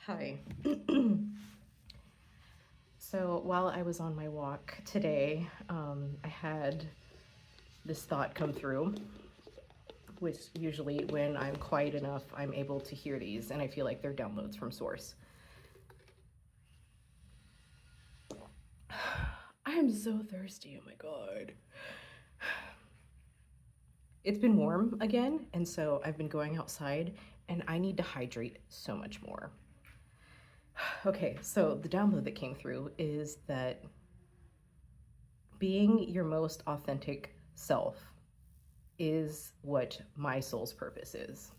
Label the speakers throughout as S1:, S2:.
S1: Hi. So while I was on my walk today, I had this thought come through, which usually when I'm quiet enough, I'm able to hear these, and I feel like they're downloads from source. I am so thirsty, oh my god. It's been warm again, and so I've been going outside, and I need to hydrate so much more. Okay, so the download that came through is that being your most authentic self is what my soul's purpose is.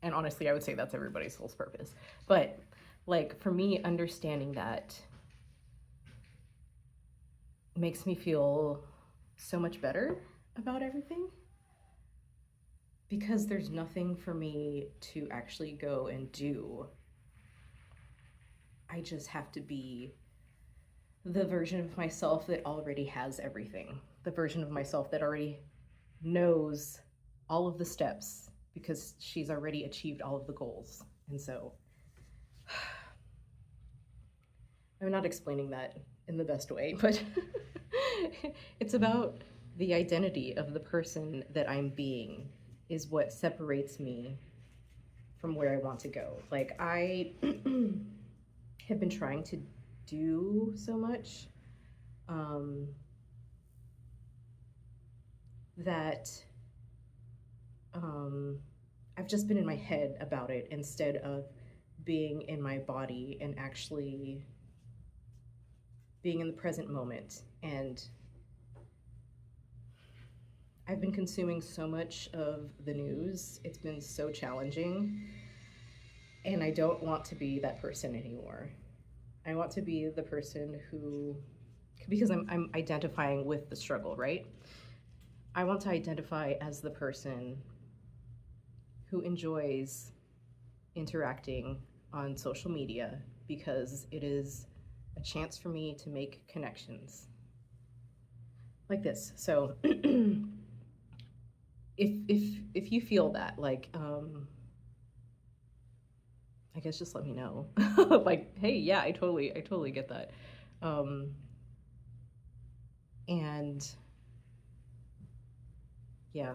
S1: And honestly, I would say that's everybody's soul's purpose. But like for me, understanding that makes me feel so much better about everything because there's nothing for me to actually go and do. I just have to be the version of myself that already has everything, the version of myself that already knows all of the steps because she's already achieved all of the goals. And so I'm not explaining that in the best way, but it's about the identity of the person that I'm being is what separates me from where I want to go. Like I have been trying to do so much um, that um, I've just been in my head about it instead of being in my body and actually being in the present moment. And I've been consuming so much of the news. It's been so challenging. And I don't want to be that person anymore. I want to be the person who, because I'm identifying with the struggle, right? I want to identify as the person who enjoys interacting on social media because it is a chance for me to make connections like this. So if you feel that, like I guess just let me know. Like, hey, yeah, I totally get that. Um, and yeah,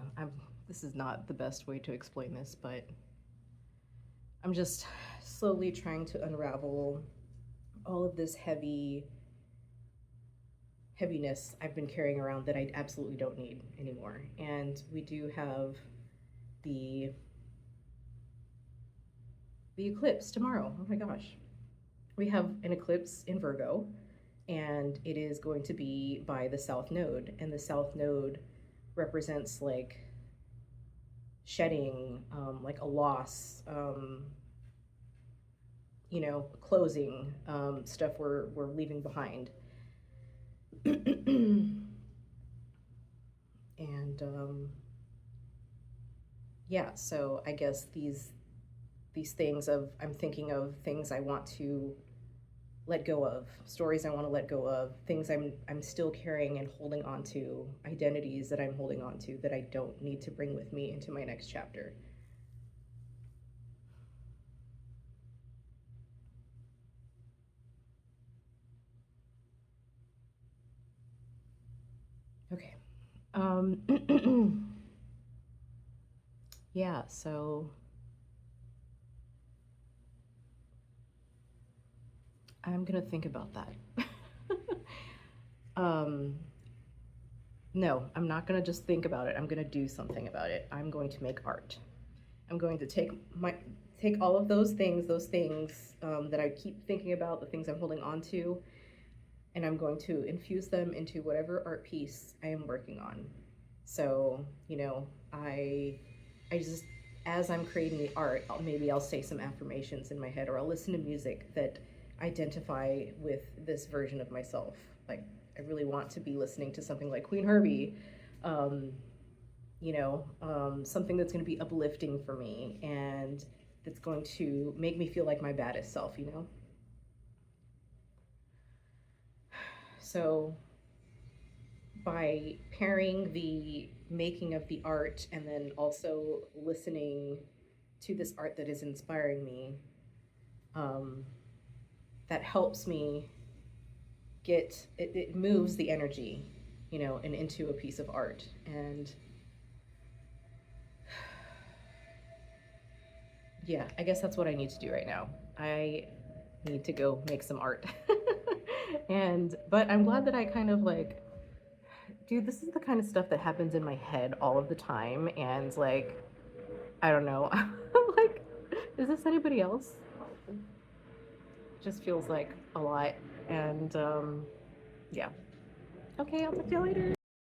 S1: this is not the best way to explain this, but I'm just slowly trying to unravel all of this heaviness I've been carrying around that I absolutely don't need anymore. And we do have the the eclipse tomorrow. Oh my gosh. We have an eclipse in Virgo, and it is going to be by the South Node, and the South Node represents like shedding, like a loss, closing, stuff we're leaving behind. And yeah, so I guess these things of I'm thinking of things I want to let go of, stories I want to let go of, things I'm still carrying and holding on to, identities that I'm holding on to that I don't need to bring with me into my next chapter. Okay. Yeah, so I'm gonna think about that. um, no, I'm not gonna just think about it. I'm gonna do something about it. I'm going to make art. I'm going to take all of those things that I keep thinking about, the things I'm holding on to, and I'm going to infuse them into whatever art piece I am working on. So, I just, as I'm creating the art, maybe I'll say some affirmations in my head, or I'll listen to music that identify with this version of myself. Like, I really want to be listening to something like Queen Herbie, um, something that's going to be uplifting for me and that's going to make me feel like my baddest self. So by pairing the making of the art and then also listening to this art that is inspiring me, um, that helps me get it moves the energy, and into a piece of art. And yeah, I guess that's what I need to do right now. I need to go make some art. But I'm glad that I kind of like, dude, this is the kind of stuff that happens in my head all of the time. And like, I don't know. I'm like, is this anybody else? It just feels like a lot. And yeah. Okay, I'll talk to you later.